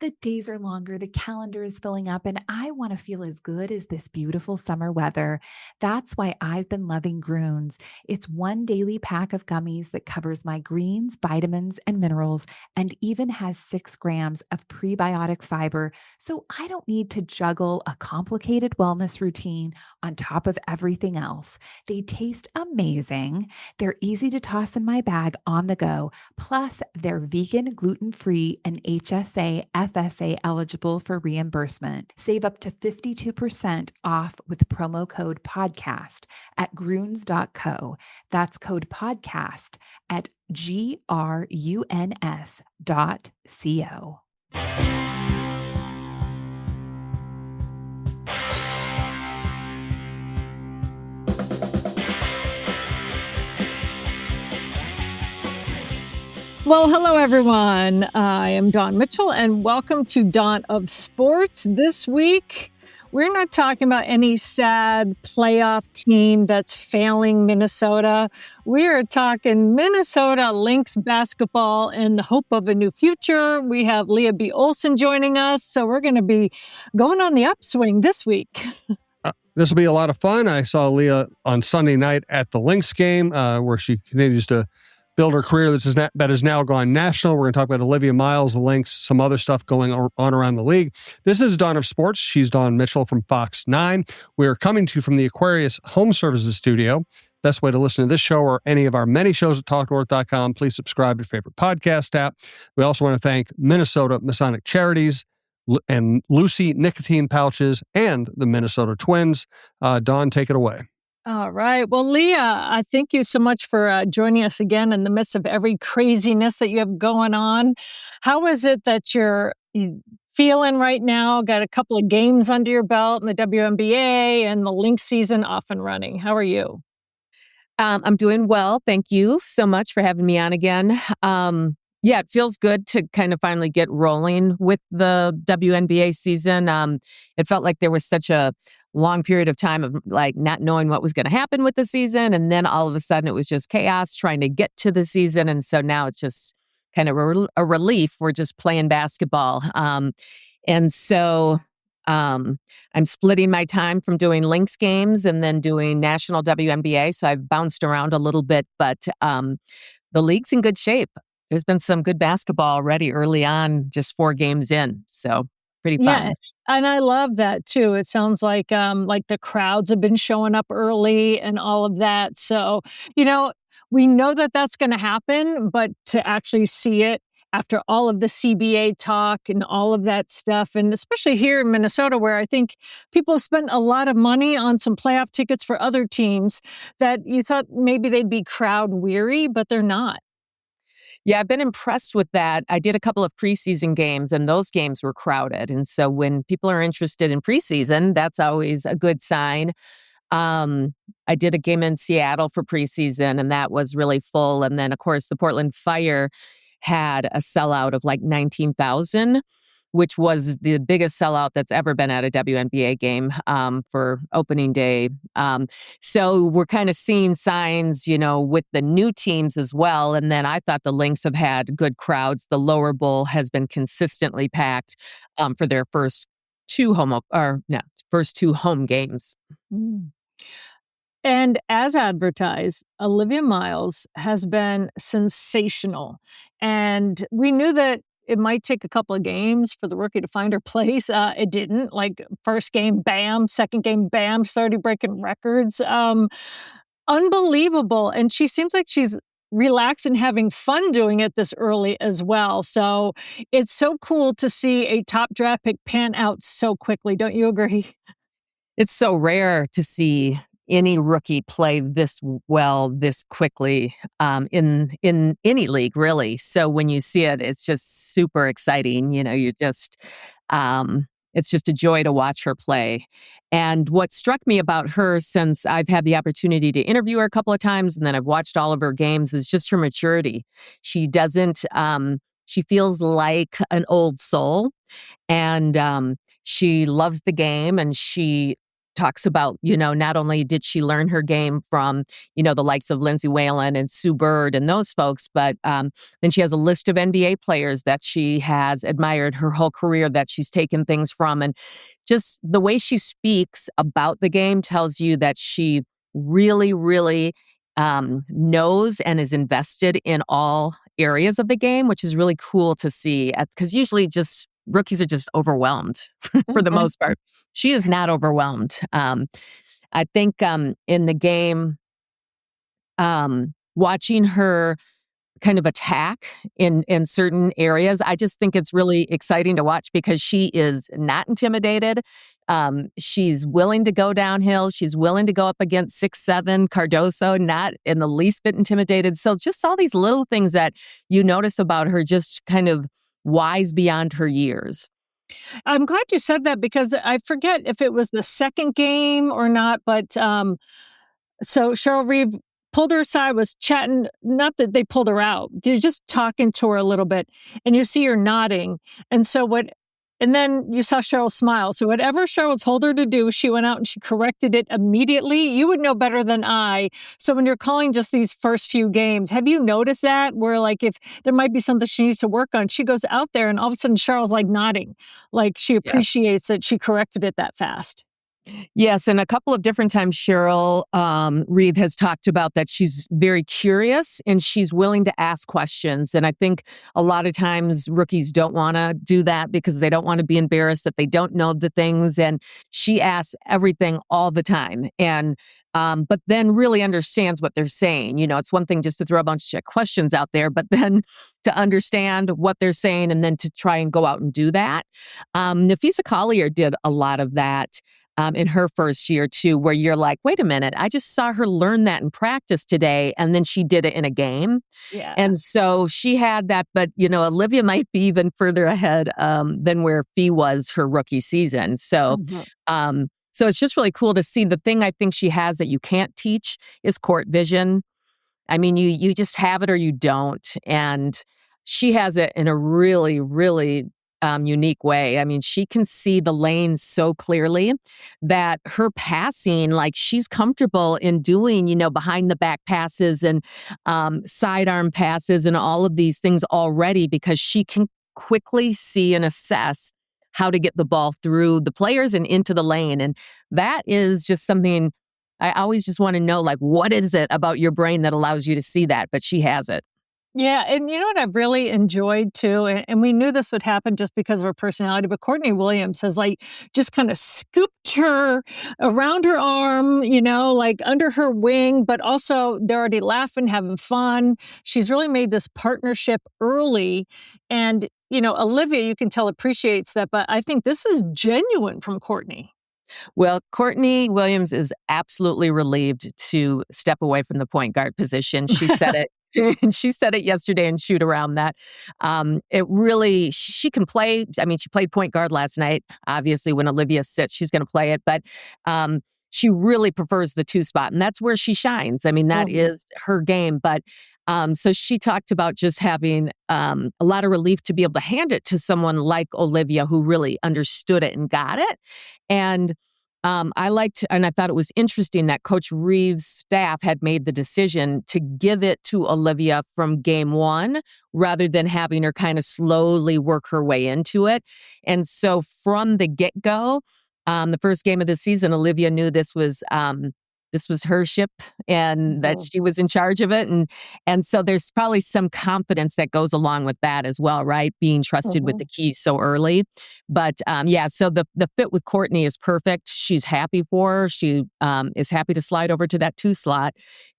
The days are longer, the calendar is filling up, and I want to feel as good as this beautiful summer weather. That's why I've been loving Groons. It's one daily pack of gummies that covers my greens, vitamins, and minerals, and even has 6 grams of prebiotic fiber. So I don't need to juggle a complicated wellness routine on top of everything else. They taste amazing. They're easy to toss in my bag on the go. Plus, they're vegan, gluten free, and HSA, FSA eligible for reimbursement. Save up to 52% off with promo code podcast at gruns.co. That's code podcast at gruns.co. Well, hello, everyone. I am Dawn Mitchell, and welcome to Dawn of Sports. This week, we're not talking about any sad playoff team that's failing Minnesota. We are talking Minnesota Lynx basketball in the hope of a new future. We have Leah B. Olsen joining us, so we're going to be going on the upswing this week. This will be a lot of fun. I saw Leah on Sunday night at the Lynx game, where she continues to build her career that has now gone national. We're going to talk about Olivia Miles, the Lynx, some other stuff going on around the league. This is Dawn of Sports. She's Dawn Mitchell from Fox 9. We are coming to you from the Aquarius Home Services studio. Best way to listen to this show or any of our many shows at talknorth.com. Please subscribe to your favorite podcast app. We also want to thank Minnesota Masonic Charities and Lucy Nicotine Pouches and the Minnesota Twins. Dawn, take it away. All right. Well, Leah, I thank you so much for joining us again in the midst of every craziness that you have going on. How is it that you're feeling right now? Got a couple of games under your belt in the WNBA and the Lynx season off and running. How are you? I'm doing well. Thank you so much for having me on again. Yeah, it feels good to kind of finally get rolling with the WNBA season. It felt like there was such a long period of time of like not knowing what was going to happen with the season. And then all of a sudden it was just chaos trying to get to the season. And so now it's just kind of a relief. We're just playing basketball. And so I'm splitting my time from doing Lynx games and then doing national WNBA. So I've bounced around a little bit, but the league's in good shape. There's been some good basketball already early on, just 4 games in. So pretty fun. Yeah, and I love that too. It sounds like the crowds have been showing up early and all of that. So, we know that that's going to happen, but to actually see it after all of the CBA talk and all of that stuff, and especially here in Minnesota, where I think people have spent a lot of money on some playoff tickets for other teams that you thought maybe they'd be crowd weary, but they're not. Yeah, I've been impressed with that. I did a couple of preseason games, and those games were crowded. And so when people are interested in preseason, that's always a good sign. I did a game in Seattle for preseason, and that was really full. And then, of course, the Portland Fire had a sellout of like 19,000, which was the biggest sellout that's ever been at a WNBA game for opening day. So we're kind of seeing signs, with the new teams as well. And then I thought the Lynx have had good crowds. The lower bowl has been consistently packed for their first two home games. Mm. And as advertised, Olivia Miles has been sensational. And we knew that it might take a couple of games for the rookie to find her place. It didn't. Like, first game, bam. Second game, bam. Started breaking records. Unbelievable. And she seems like she's relaxed and having fun doing it this early as well. So it's so cool to see a top draft pick pan out so quickly. Don't you agree? It's so rare to see any rookie play this well, this quickly in any league, really. So when you see it, it's just super exciting. It's just a joy to watch her play. And what struck me about her, since I've had the opportunity to interview her a couple of times and then I've watched all of her games, is just her maturity. She feels like an old soul, and she loves the game, and she talks about, not only did she learn her game from, the likes of Lindsay Whalen and Sue Bird and those folks, but then she has a list of NBA players that she has admired her whole career, that she's taken things from. And just the way she speaks about the game tells you that she really, really knows and is invested in all areas of the game, which is really cool to see, because usually just rookies are just overwhelmed for the Mhm. most part. She is not overwhelmed. I think in the game, watching her kind of attack in certain areas, I just think it's really exciting to watch because she is not intimidated. She's willing to go downhill. She's willing to go up against 6'7" Cardoso, not in the least bit intimidated. So just all these little things that you notice about her, just kind of wise beyond her years. I'm glad you said that because I forget if it was the second game or not, but so Cheryl Reeve pulled her aside, was chatting, not that they pulled her out, they're just talking to her a little bit, and you see her nodding. And then you saw Cheryl smile. So whatever Cheryl told her to do, she went out and she corrected it immediately. You would know better than I. So when you're calling just these first few games, have you noticed that? Where like if there might be something she needs to work on, she goes out there and all of a sudden Cheryl's like nodding. Like she appreciates that she corrected it that fast. Yes, and a couple of different times Cheryl Reeve has talked about that she's very curious and she's willing to ask questions. And I think a lot of times rookies don't want to do that because they don't want to be embarrassed that they don't know the things. And she asks everything all the time. And but then really understands what they're saying. It's one thing just to throw a bunch of questions out there, but then to understand what they're saying and then to try and go out and do that. Nafisa Collier did a lot of that in her first year too, where you're like, wait a minute, I just saw her learn that in practice today, and then she did it in a game. Yeah. And so she had that, but Olivia might be even further ahead than where Phee was her rookie season. So, so it's just really cool to see. The thing I think she has that you can't teach is court vision. I mean, you just have it or you don't, and she has it in a really, really unique way. I mean, she can see the lanes so clearly that her passing, like she's comfortable in doing, behind the back passes and sidearm passes and all of these things already because she can quickly see and assess how to get the ball through the players and into the lane. And that is just something I always just want to know, like, what is it about your brain that allows you to see that? But she has it. Yeah, and you know what I've really enjoyed too, and we knew this would happen just because of her personality, but Courtney Williams has like just kind of scooped her around her arm, like under her wing, but also they're already laughing, having fun. She's really made this partnership early. And, Olivia, you can tell appreciates that, but I think this is genuine from Courtney. Well, Courtney Williams is absolutely relieved to step away from the point guard position. She said it. And she said it yesterday and shoot around that. It really, she can play. I mean, she played point guard last night. Obviously, when Olivia sits, she's going to play it. But she really prefers the 2 spot. And that's where she shines. I mean, that is her game. But so she talked about just having a lot of relief to be able to hand it to someone like Olivia who really understood it and got it. And and I thought it was interesting that Coach Reeves' staff had made the decision to give it to Olivia from game 1 rather than having her kind of slowly work her way into it. And so from the get-go, the first game of the season, Olivia knew this was her ship and that she was in charge of it. And so there's probably some confidence that goes along with that as well, right? Being trusted with the keys so early. But so the fit with Courtney is perfect. She's happy for her. She is happy to slide over to that 2 slot.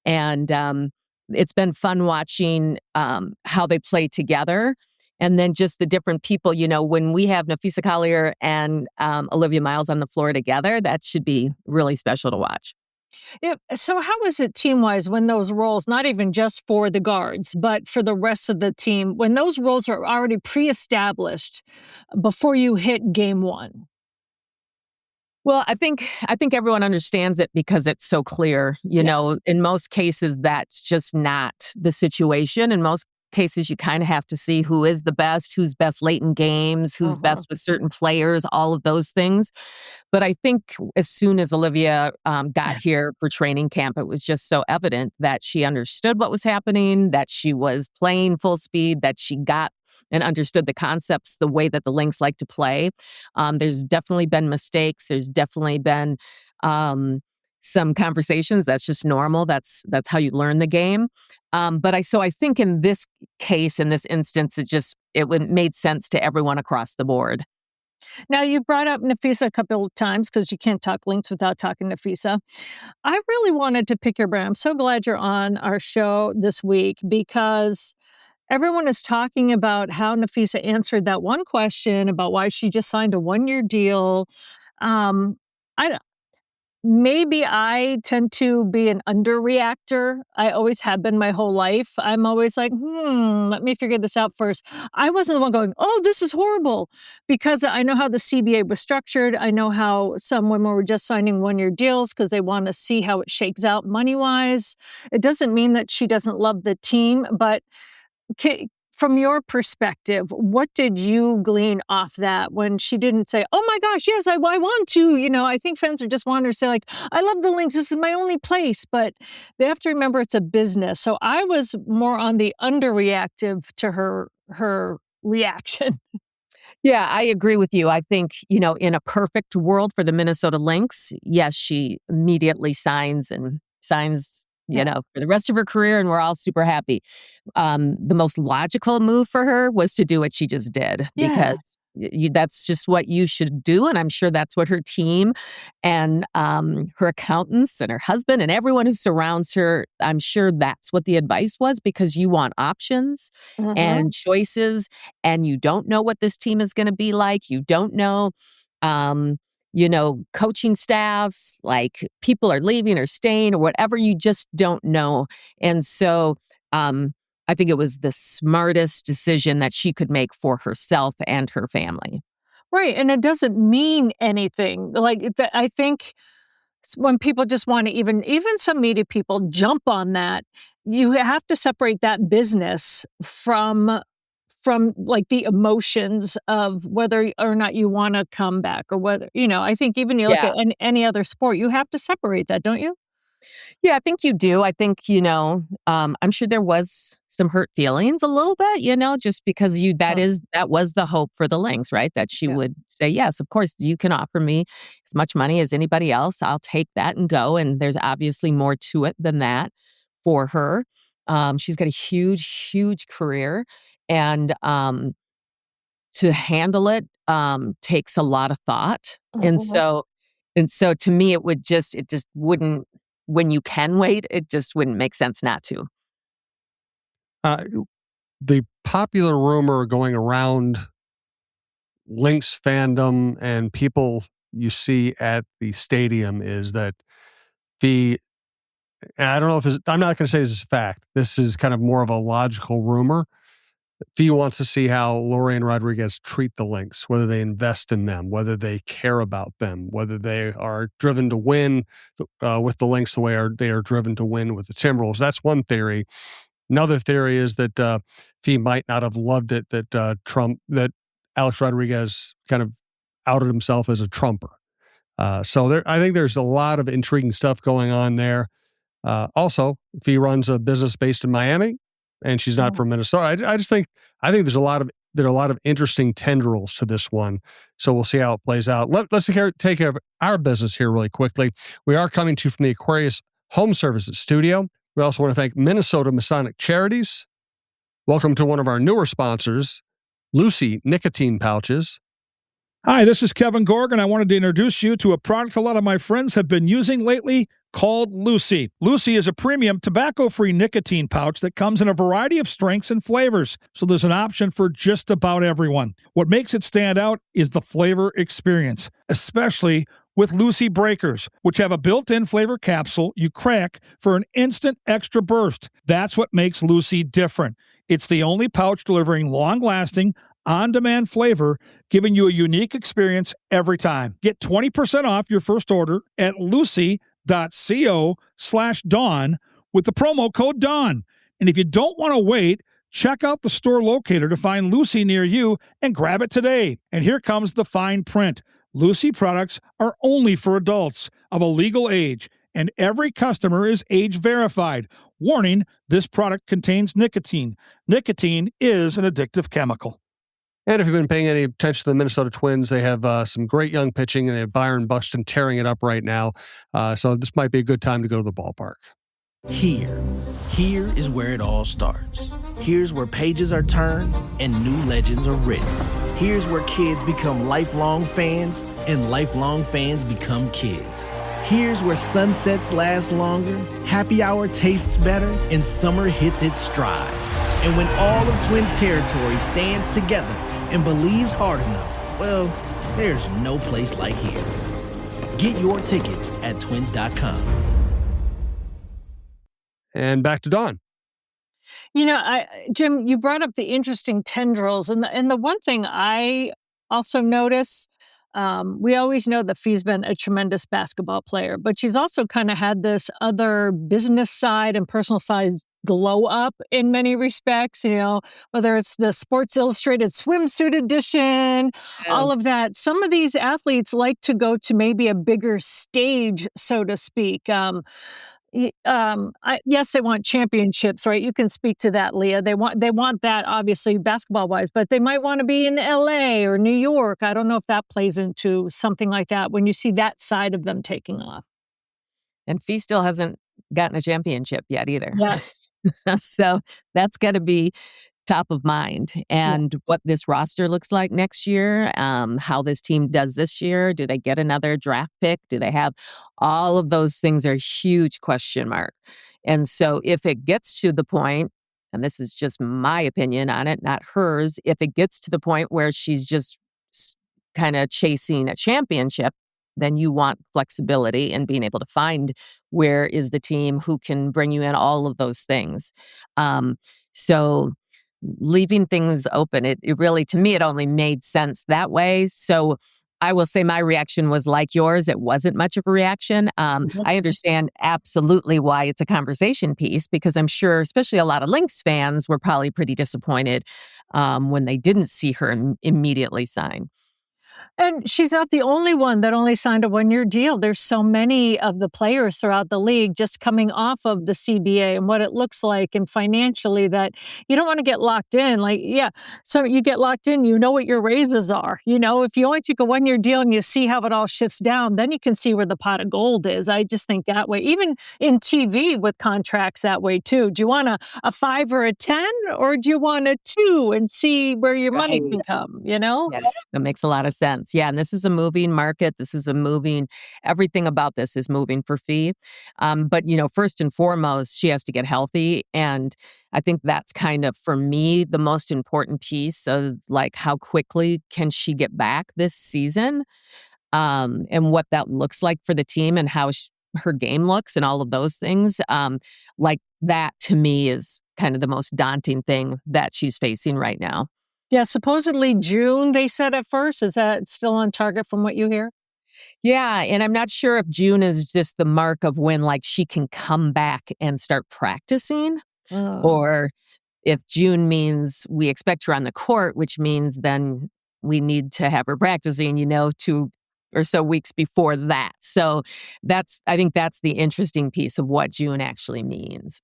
And it's been fun watching how they play together. And then just the different people, when we have Nafisa Collier and Olivia Miles on the floor together, that should be really special to watch. Yeah. So how is it team-wise when those roles, not even just for the guards, but for the rest of the team, when those roles are already pre-established before you hit game 1? Well, I think everyone understands it because it's so clear. In most cases, that's just not the situation. In most cases, you kind of have to see who is the best, who's best late in games, who's best with certain players, all of those things. But I think as soon as Olivia got here for training camp, it was just so evident that she understood what was happening, that she was playing full speed, that she got and understood the concepts the way that the Lynx like to play. There's definitely been mistakes. There's definitely been some conversations. That's just normal. That's how you learn the game. So I think in this case, in this instance, made sense to everyone across the board. Now, you brought up Nafisa a couple of times because you can't talk Lynx without talking Nafisa. I really wanted to pick your brain. I'm so glad you're on our show this week because everyone is talking about how Nafisa answered that one question about why she just signed a one-year deal. Um, I Maybe I tend to be an underreactor. I always have been my whole life. I'm always like, let me figure this out first. I wasn't the one going, oh, this is horrible, because I know how the CBA was structured. I know how some women were just signing one-year deals because they want to see how it shakes out money-wise. It doesn't mean that she doesn't love the team, but from your perspective, what did you glean off that when she didn't say, oh my gosh, yes, I want to? I think fans are just wanting to say, like, I love the Lynx. This is my only place. But they have to remember it's a business. So I was more on the underreactive to her reaction. Yeah, I agree with you. I think, in a perfect world for the Minnesota Lynx, yes, she immediately signs, for the rest of her career, and we're all super happy. The most logical move for her was to do what she just did, because that's just what you should do. And I'm sure that's what her team and her accountants and her husband and everyone who surrounds her, I'm sure that's what the advice was, because you want options and choices, and you don't know what this team is going to be like. You don't know. Coaching staffs, like people are leaving or staying or whatever, you just don't know. And so I think it was the smartest decision that she could make for herself and her family. Right. And it doesn't mean anything. I think when people just want to, even some media people jump on that, you have to separate that business from like the emotions of whether or not you want to come back, or whether, I think even you look at any other sport, you have to separate that, don't you? Yeah, I think you do. I think, I'm sure there was some hurt feelings a little bit, just because that was the hope for the Lynx, right? That she would say, yes, of course, you can offer me as much money as anybody else. I'll take that and go. And there's obviously more to it than that for her. She's got a huge, huge career, and to handle it takes a lot of thought. And so to me, it just wouldn't, when you can wait, it just wouldn't make sense not to. The popular rumor going around Lynx fandom and people you see at the stadium is that Phee, and I don't know if I'm not going to say this is fact. This is kind of more of a logical rumor. Phee wants to see how Lori and Rodriguez treat the Lynx, whether they invest in them, whether they care about them, whether they are driven to win with the Lynx the way they are driven to win with the Timberwolves. That's one theory. Another theory is that Phee might not have loved it that Alex Rodriguez kind of outed himself as a Trumper. I think there's a lot of intriguing stuff going on there. Also, Phee runs a business based in Miami, and she's not from Minnesota. I think there are a lot of interesting tendrils to this one. So we'll see how it plays out. Let's take care of our business here really quickly. We are coming to you from the Aquarius Home Services studio. We also want to thank Minnesota Masonic Charities. Welcome to one of our newer sponsors, Lucy Nicotine Pouches. Hi, this is Kevin Gorgan. I wanted to introduce you to a product a lot of my friends have been using lately called Lucy. Lucy is a premium tobacco-free nicotine pouch that comes in a variety of strengths and flavors, so there's an option for just about everyone. What makes it stand out is the flavor experience, especially with Lucy Breakers, which have a built-in flavor capsule you crack for an instant extra burst. That's what makes Lucy different. It's the only pouch delivering long-lasting, on-demand flavor, giving you a unique experience every time. Get 20% off your first order at lucy.co/dawn with the promo code DAWN. And if you don't want to wait, Check out the store locator to find Lucy near you and grab it today. And here comes the fine print. Lucy products are only for adults of a legal age, and every customer is age verified. Warning, this product contains nicotine. Nicotine is an addictive chemical. And if you've been paying any attention to the Minnesota Twins, they have some great young pitching, and they have Byron Buxton tearing it up right now. So this might be a good time to go to the ballpark. Here is where it all starts. Here's where pages are turned and new legends are written. Here's where kids become lifelong fans and lifelong fans become kids. Here's where sunsets last longer, happy hour tastes better, and summer hits its stride. And when all of Twins territory stands together and believes hard enough, well, there's no place like here. Get your tickets at twins.com. And back to Dawn. Jim, you brought up the interesting tendrils, and the one thing I also notice, we always know that Phee's been a tremendous basketball player, but she's also kind of had this other business side and personal side glow up in many respects, whether it's the Sports Illustrated swimsuit edition, all of that. Some of these athletes like to go to maybe a bigger stage, so to speak. Yes, they want championships, right? You can speak to that, Leah. They want that, obviously, basketball-wise, but they might want to be in LA or New York. I don't know if that plays into something like that when you see that side of them taking off. And Phee still hasn't gotten a championship yet either. Yes. So that's got to be top of mind. And what this roster looks like next year, how this team does this year. Do they get another draft pick? Do they have all of those things are huge question mark. And so if it gets to the point, and this is just my opinion on it, not hers, if it gets to the point where she's just kind of chasing a championship, then you want flexibility and being able to find where is the team who can bring you in all of those things. So leaving things open, it really, to me, it only made sense that way. So I will say my reaction was like yours. It wasn't much of a reaction. I understand absolutely why it's a conversation piece, because I'm sure, especially a lot of Lynx fans were probably pretty disappointed when they didn't see her immediately sign. And she's not the only one that only signed a one-year deal. There's so many of the players throughout the league just coming off of the CBA and what it looks like and financially that you don't want to get locked in. So you get locked in, you know what your raises are. If you only take a one-year deal and you see how it all shifts down, then you can see where the pot of gold is. I just think that way. Even in TV with contracts that way too. Do you want a 5 or a 10, or do you want a 2 and see where your money can come, Yes, that makes a lot of sense. Yeah, and this is a moving market. Everything about this is moving for Phee. But, first and foremost, she has to get healthy. And I think that's kind of, for me, the most important piece of how quickly can she get back this season, and what that looks like for the team and how her game looks and all of those things. That to me is kind of the most daunting thing that she's facing right now. Yeah, supposedly June, they said at first. Is that still on target from what you hear? Yeah, and I'm not sure if June is just the mark of when she can come back and start practicing, or if June means we expect her on the court, which means then we need to have her practicing, 2 or so weeks before that. So I think that's the interesting piece of what June actually means.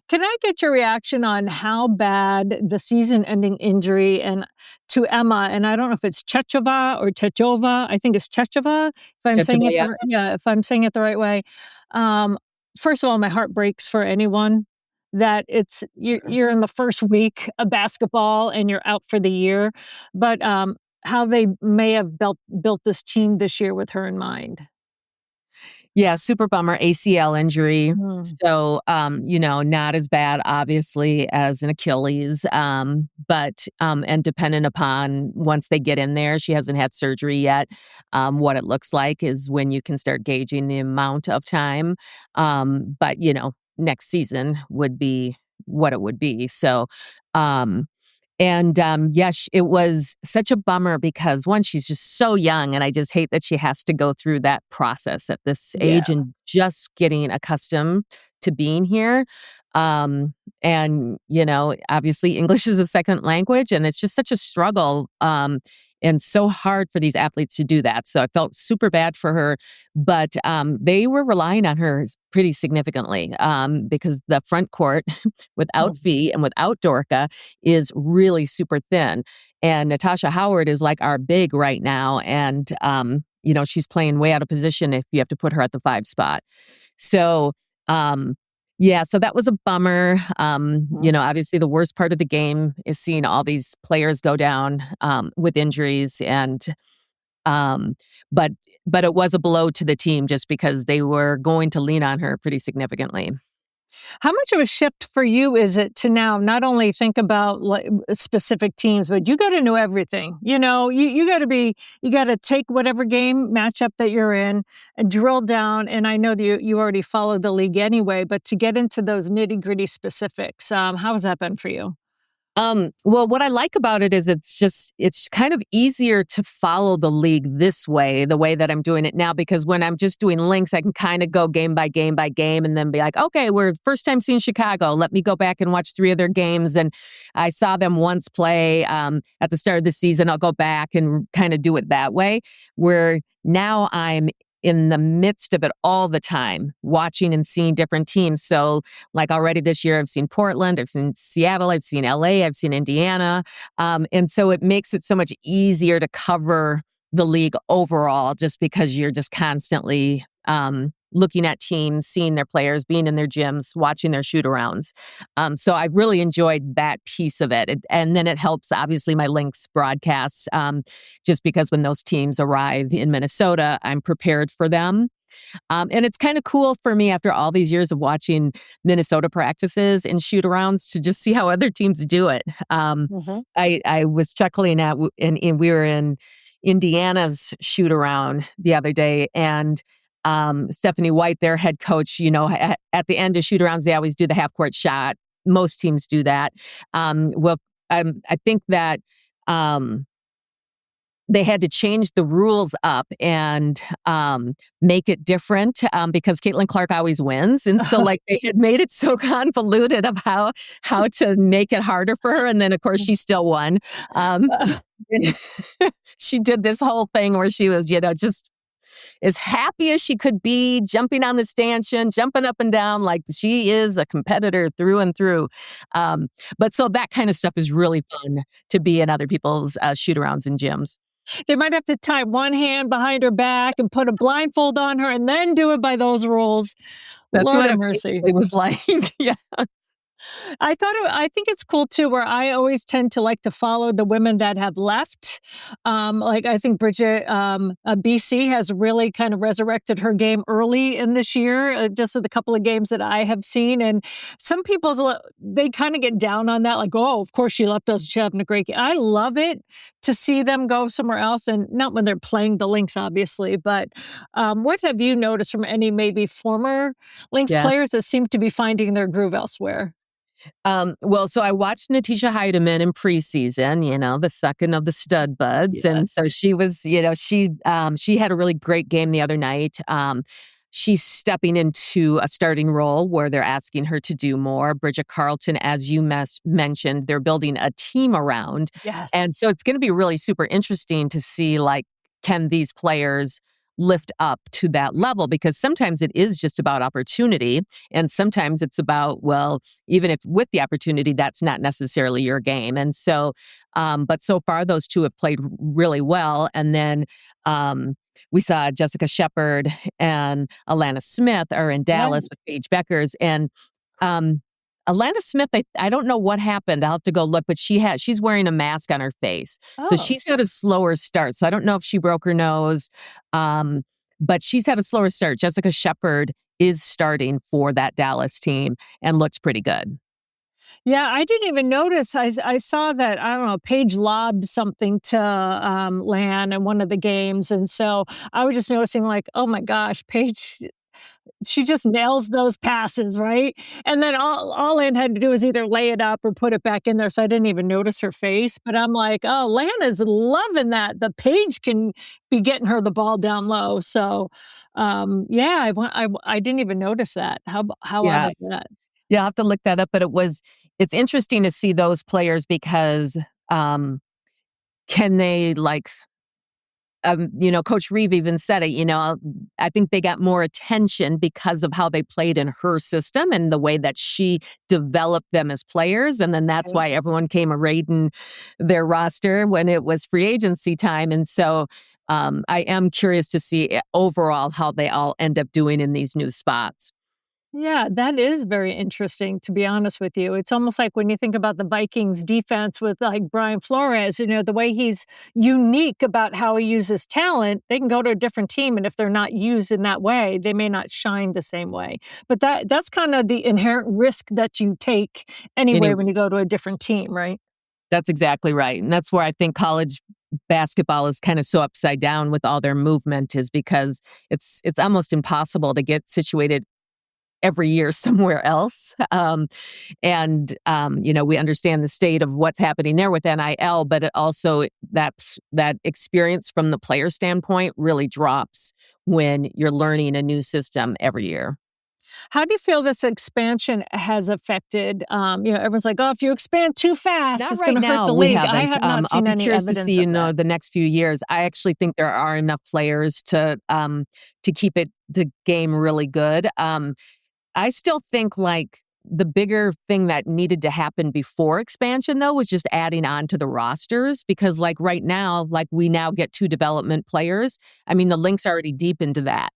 Can I get your reaction on how bad the season-ending injury to Emma, and I don't know if it's Chechova or Chechova. I think it's Chechova. If I'm saying it the right way. First of all, my heart breaks for anyone that you're in the first week of basketball and you're out for the year. But how they may have built this team this year with her in mind. Yeah, super bummer, ACL injury. So, not as bad, obviously, as an Achilles. But dependent upon once they get in there, she hasn't had surgery yet. What it looks like is when you can start gauging the amount of time. But, next season would be what it would be. So, yes, it was such a bummer because one, she's just so young, and I just hate that she has to go through that process at this age and just getting accustomed to being here. And, obviously English is a second language, and it's just such a struggle. And so hard for these athletes to do that. So I felt super bad for her, but they were relying on her pretty significantly because the front court without Phee and without Dorka is really super thin. And Natasha Howard is like our big right now. And, she's playing way out of position if you have to put her at the 5 spot. So, yeah, so that was a bummer. Obviously the worst part of the game is seeing all these players go down with injuries, and but it was a blow to the team just because they were going to lean on her pretty significantly. How much of a shift for you is it to now not only think about specific teams, but you got to know everything. You got to take whatever game matchup that you're in and drill down. And I know that you already followed the league anyway, but to get into those nitty gritty specifics, how has that been for you? Well, what I like about it is it's kind of easier to follow the league this way, the way that I'm doing it now, because when I'm just doing Lynx, I can kind of go game by game by game and then be like, okay, we're first time seeing Chicago. Let me go back and watch 3 of their games. And I saw them once play at the start of the season. I'll go back and kind of do it that way, where now I'm in the midst of it all the time, watching and seeing different teams. So like already this year, I've seen Portland, I've seen Seattle, I've seen LA, I've seen Indiana. And so it makes it so much easier to cover the league overall, just because you're just constantly looking at teams, seeing their players, being in their gyms, watching their shoot-arounds. So I've really enjoyed that piece of it. And then it helps, obviously, my Lynx broadcasts, just because when those teams arrive in Minnesota, I'm prepared for them. And it's kind of cool for me after all these years of watching Minnesota practices and shoot-arounds to just see how other teams do it. I was chuckling and we were in Indiana's shoot-around the other day, and Stephanie White, their head coach, at the end of shoot-arounds, they always do the half-court shot. Most teams do that. I think that they had to change the rules up and make it different because Caitlin Clark always wins. And so they had made it so convoluted of how to make it harder for her. And then, of course, she still won. She did this whole thing where she was, just as happy as she could be, jumping on the stanchion, jumping up and down like she is a competitor through and through. But so that kind of stuff is really fun to be in other people's shoot-arounds and gyms. They might have to tie one hand behind her back and put a blindfold on her and then do it by those rules. That's Lord what have mercy. It was like. Yeah. I think it's cool too, where I always tend to like to follow the women that have left. I think Bridget BC has really kind of resurrected her game early in this year, just with a couple of games that I have seen. And some people, they kind of get down on that, like, oh, of course she left us, she's having a great game. I love it to see them go somewhere else, and not when they're playing the Lynx, obviously. But what have you noticed from any maybe former Lynx players that seem to be finding their groove elsewhere? So I watched Natisha Heidemann in preseason, the second of the stud buds. And so she was, she had a really great game the other night. She's stepping into a starting role where they're asking her to do more. Bridget Carlton, as you mentioned, they're building a team around. Yes. And so it's going to be really super interesting to see, can these players lift up to that level, because sometimes it is just about opportunity. And sometimes it's about, well, even if with the opportunity, that's not necessarily your game. And so, but so far those two have played really well. And then, we saw Jessica Shepard and Alana Smith are in Dallas with Paige Beckers. And, Alana Smith, I don't know what happened. I'll have to go look, but she's wearing a mask on her face. So she's had a slower start. So I don't know if she broke her nose, but she's had a slower start. Jessica Shepard is starting for that Dallas team and looks pretty good. Yeah, I didn't even notice. I saw that, I don't know, Paige lobbed something to Lan in one of the games. And so I was just noticing, oh my gosh, Paige, she just nails those passes, right? And then all Lan had to do was either lay it up or put it back in there. So I didn't even notice her face. But I'm like, oh, Lan is loving that. The Paige can be getting her the ball down low. So, I didn't even notice that. How odd is that? Yeah, I'll have to look that up. But it's interesting to see those players because can they Coach Reeve even said it, I think they got more attention because of how they played in her system and the way that she developed them as players. And then that's why everyone came raiding their roster when it was free agency time. And so I am curious to see overall how they all end up doing in these new spots. Yeah, that is very interesting, to be honest with you. It's almost like when you think about the Vikings defense with like Brian Flores, the way he's unique about how he uses talent, they can go to a different team. And if they're not used in that way, they may not shine the same way. But that's kind of the inherent risk that you take anyway when you go to a different team, right? That's exactly right. And that's where I think college basketball is kind of so upside down with all their movement is because it's almost impossible to get situated every year somewhere else. We understand the state of what's happening there with NIL, but it also that experience from the player standpoint really drops when you're learning a new system every year. How do you feel this expansion has affected, everyone's like, oh, if you expand too fast, Not it's right going to hurt now, the we league. haven't. I have not I'll seen be any curious to evidence see, of that. the next few years. I actually think there are enough players to keep the game really good. I still think the bigger thing that needed to happen before expansion, though, was just adding on to the rosters because right now, we now get 2 development players. I mean, the Lynx are already deep into that.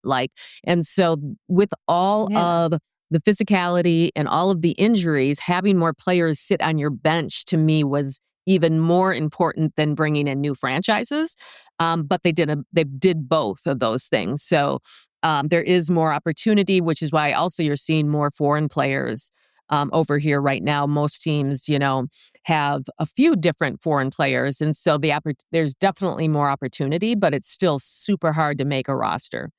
And so with all of the physicality and all of the injuries, having more players sit on your bench to me was even more important than bringing in new franchises. But they did both of those things. So there is more opportunity, which is why also you're seeing more foreign players over here right now. Most teams, have a few different foreign players. And so there's definitely more opportunity, but it's still super hard to make a roster.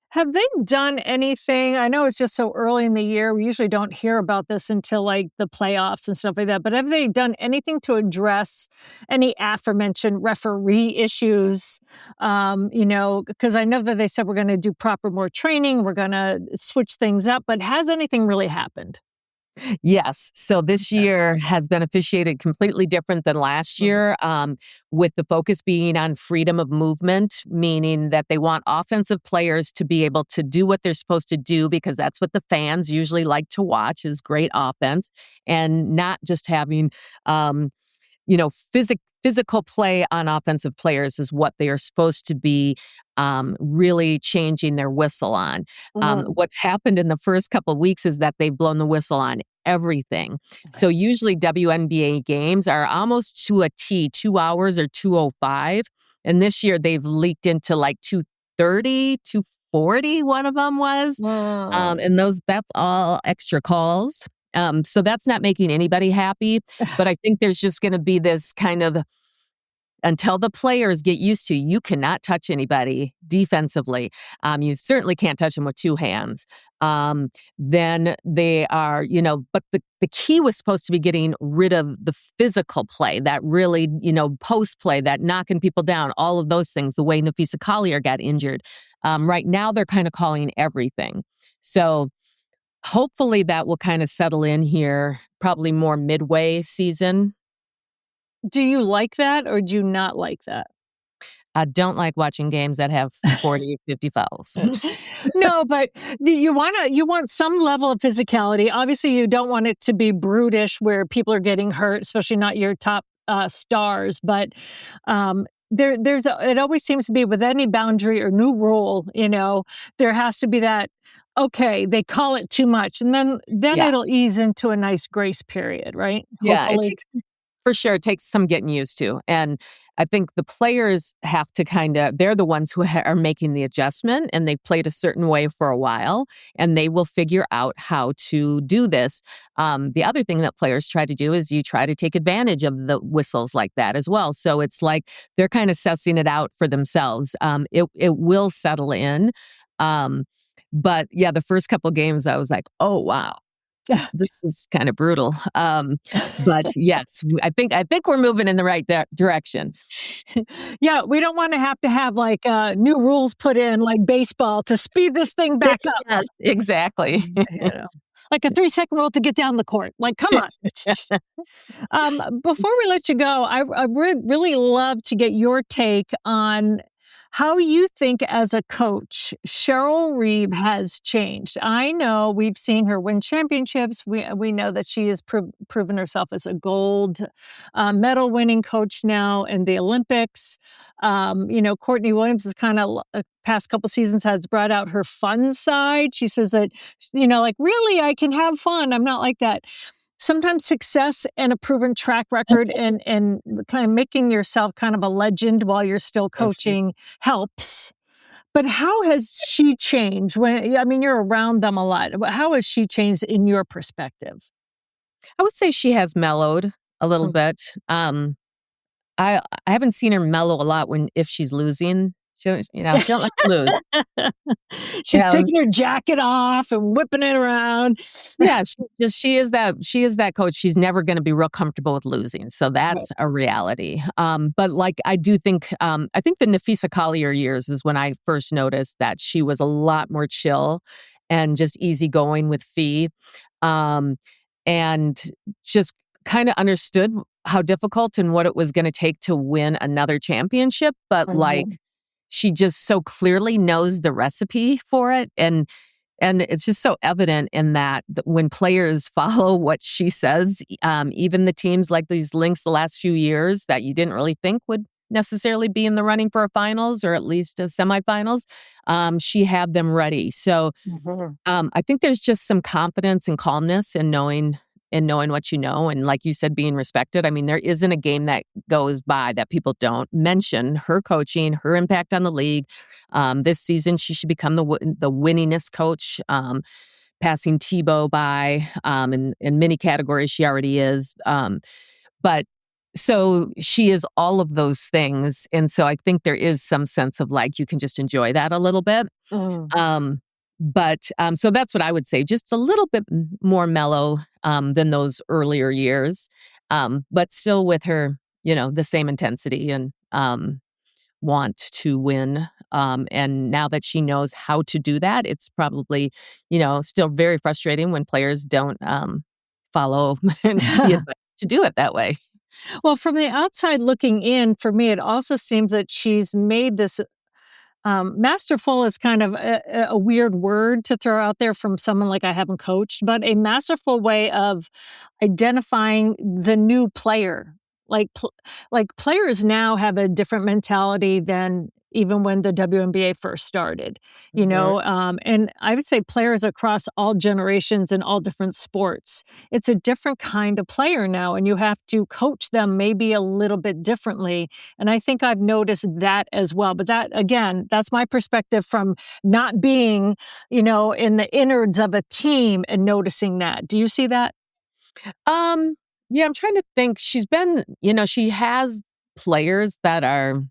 Have they done anything? I know it's just so early in the year. We usually don't hear about this until the playoffs and stuff like that. But have they done anything to address any aforementioned referee issues? Because I know that they said we're going to do more training, we're going to switch things up. But has anything really happened? Yes. So this year has been officiated completely different than last year, with the focus being on freedom of movement, meaning that they want offensive players to be able to do what they're supposed to do because that's what the fans usually like to watch is great offense and not just having, physical play on offensive players is what they are supposed to be really changing their whistle on. What's happened in the first couple of weeks is that they've blown the whistle on everything. So usually WNBA games are almost to a T, 2 hours or 2:05. And this year they've leaked into 2:30, 2:40, one of them was. And that's all extra calls. So that's not making anybody happy. But I think there's just going to be this kind of until the players get used to you cannot touch anybody defensively. You certainly can't touch them with 2 hands. Then they are, but the key was supposed to be getting rid of the physical play, that really, post play, that knocking people down, all of those things, the way Nafisa Collier got injured. Right now, they're kind of calling everything. So hopefully that will kind of settle in here, probably more midway season. Do you like that or do you not like that? I don't like watching games that have 40, 50 fouls. No, but you want some level of physicality. Obviously, you don't want it to be brutish where people are getting hurt, especially not your top stars. But it always seems to be with any boundary or new rule, there has to be that. Okay, they call it too much, and then Yes. it'll ease into a nice grace period, right? Yeah, Hopefully. for sure, it takes some getting used to. And I think the players have to they're the ones who are making the adjustment and they've played a certain way for a while and they will figure out how to do this. The other thing that players try to do is you try to take advantage of the whistles like that as well. So it's like they're kind of sussing it out for themselves. It will settle in. But yeah, the first couple games I was like, oh, wow. this is kind of brutal. But yes, I think we're moving in the right direction. Yeah, we don't want to have like new rules put in, like baseball, to speed this thing back up. Yes, exactly. You know, like a 3-second rule to get down the court. Like, come on. Before we let you go, I would really love to get your take on how you think, as a coach, Cheryl Reeve has changed. I know we've seen her win championships. We know that she has proven herself as a gold medal winning coach now in the Olympics. Courtney Williams has kind of past couple seasons has brought out her fun side. She says that, like, really, I can have fun. I'm not like that. Sometimes success and a proven track record and kind of making yourself kind of a legend while you're still coaching helps. But how has she changed? You're around them a lot. How has she changed in your perspective? I would say she has mellowed a little Mm. bit. I haven't seen her mellow a lot if she's losing. She don't like to lose. She's taking her jacket off and whipping it around. Yeah, she is that coach. She's never going to be real comfortable with losing, so that's a reality. But like I do think, I think the Nafisa Collier years is when I first noticed that she was a lot more chill and just easygoing with Phee, and just kind of understood how difficult and what it was going to take to win another championship, but like she just so clearly knows the recipe for it. And it's just so evident in that when players follow what she says, even the teams like these Lynx the last few years that you didn't really think would necessarily be in the running for a finals or at least a semifinals, she had them ready. So I think there's just some confidence and calmness in knowing what you know. And like you said, being respected. I mean, there isn't a game that goes by that people don't mention her coaching, her impact on the league. This season, she should become the winningest coach, passing Tebow by in many categories. She already is. But so she is all of those things. And so I think there is some sense of like you can just enjoy that a little bit. So that's what I would say, just a little bit more mellow than those earlier years, but still with her, the same intensity and want to win. And now that she knows how to do that, it's probably, still very frustrating when players don't follow and be advised to do it that way. Well, from the outside looking in, for me, it also seems that she's made this masterful is kind of a weird word to throw out there from someone like I haven't coached, but a masterful way of identifying the new player. Like players now have a different mentality than even when the WNBA first started, and I would say players across all generations and all different sports. It's a different kind of player now, and you have to coach them maybe a little bit differently. And I think I've noticed that as well. But that, again, that's my perspective from not being, in the innards of a team and noticing that. Do you see that? Yeah, I'm trying to think. She's been, she has players that are,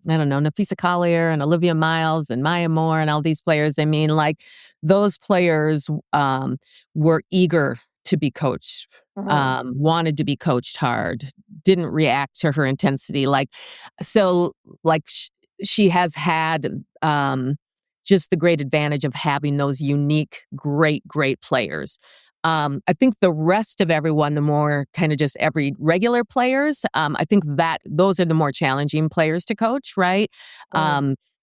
I don't know, Nafisa Collier and Olivia Miles and Maya Moore and all these players. I mean, like those players were eager to be coached, wanted to be coached hard, didn't react to her intensity. She has had just the great advantage of having those unique, great players. I think the rest of everyone, the more kind of just every regular players, I think that those are the more challenging players to coach, right?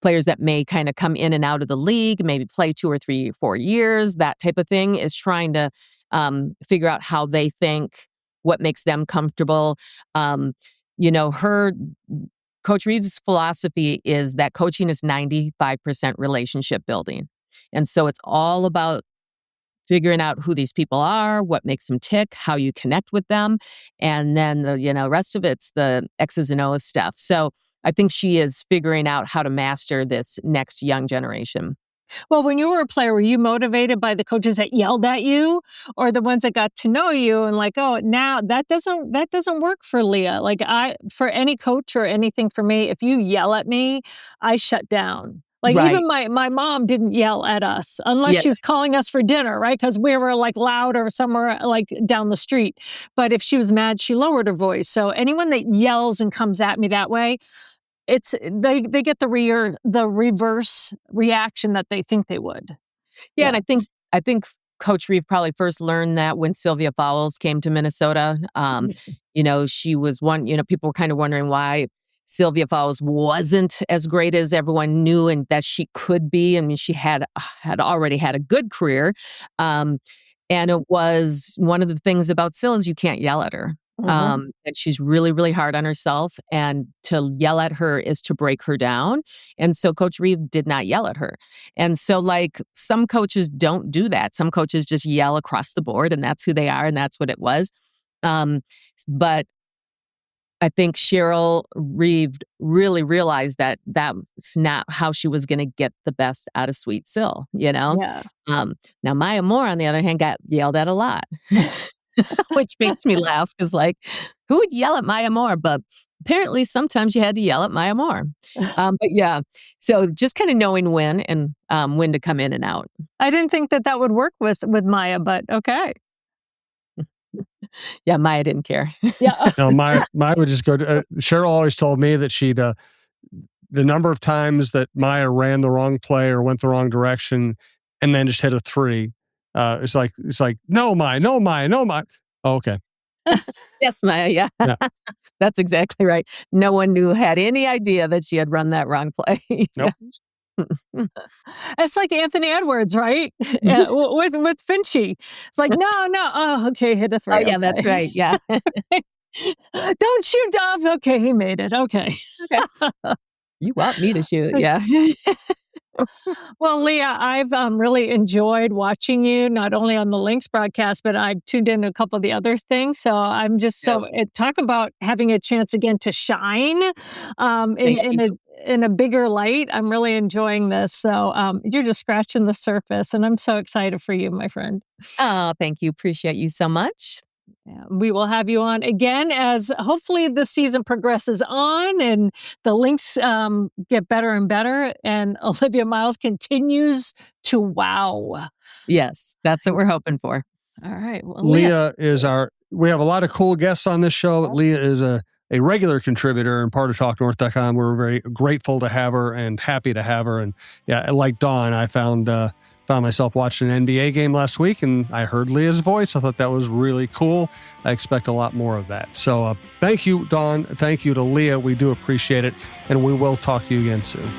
Players that may kind of come in and out of the league, maybe play 2 or 3 or 4 years, that type of thing, is trying to figure out how they think, what makes them comfortable. Her Coach Reeves' philosophy is that coaching is 95% relationship building. And so it's all about figuring out who these people are, what makes them tick, how you connect with them. And then the rest of it's the X's and O's stuff. So I think she is figuring out how to master this next young generation. Well, when you were a player, were you motivated by the coaches that yelled at you, or the ones that got to know you and like, oh, now that doesn't work for Leah? Like for any coach or anything for me, if you yell at me, I shut down. Like Right. even my mom didn't yell at us unless she Yes. was calling us for dinner, right? Because we were like loud or somewhere like down the street. But if she was mad, she lowered her voice. So anyone that yells and comes at me that way, they get the reverse reaction that they think they would. Yeah, Yeah. and I think Coach Reeve probably first learned that when Sylvia Fowles came to Minnesota. She was one. People were kind of wondering why Sylvia Fowles wasn't as great as everyone knew and that she could be. I mean, she had already had a good career, and it was one of the things about Syl is you can't yell at her. Mhm. And she's really, really hard on herself, and to yell at her is to break her down. And so Coach Reeve did not yell at her. And so, like, some coaches don't do that. Some coaches just yell across the board, and that's who they are, and that's what it was. Um, but I think Cheryl Reeve really realized that that's not how she was going to get the best out of Sweet Syl, Yeah. Now, Maya Moore, on the other hand, got yelled at a lot, which makes me laugh because, like, who would yell at Maya Moore? But apparently sometimes you had to yell at Maya Moore. But yeah, so just kind of knowing when and when to come in and out. I didn't think that would work with Maya, but okay. Yeah, Maya didn't care. Yeah. No, Maya would just go to, Cheryl always told me that the number of times that Maya ran the wrong play or went the wrong direction and then just hit a three. It's like, no, Maya, no, Maya, no, Maya. Oh, okay. Yes, Maya, yeah. Yeah. That's exactly right. No one had any idea that she had run that wrong play. Nope. It's like Anthony Edwards, right? Yeah, with Finchie. It's like, no. Oh, okay, hit a three. Oh, yeah, that's okay. right. Yeah. Don't shoot, Dove. Okay, he made it. Okay. You want me to shoot. Yeah. Well, Leah, I've really enjoyed watching you, not only on the Lynx broadcast, but I've tuned in to a couple of the other things. So I'm just talk about having a chance again to shine in a bigger light. I'm really enjoying this. So you're just scratching the surface, and I'm so excited for you, my friend. Oh, thank you. Appreciate you so much. Yeah, we will have you on again as hopefully the season progresses on and the Lynx get better and better and Olivia Miles continues to wow. Yes, that's what we're hoping for. All right. Well, Leah is we have a lot of cool guests on this show. Leah is a regular contributor and part of TalkNorth.com. We're very grateful to have her and happy to have her. And yeah, like Dawn, I found myself watching an NBA game last week and I heard Leah's voice. I thought that was really cool. I expect a lot more of that. So thank you, Dawn. Thank you to Leah. We do appreciate it. And we will talk to you again soon.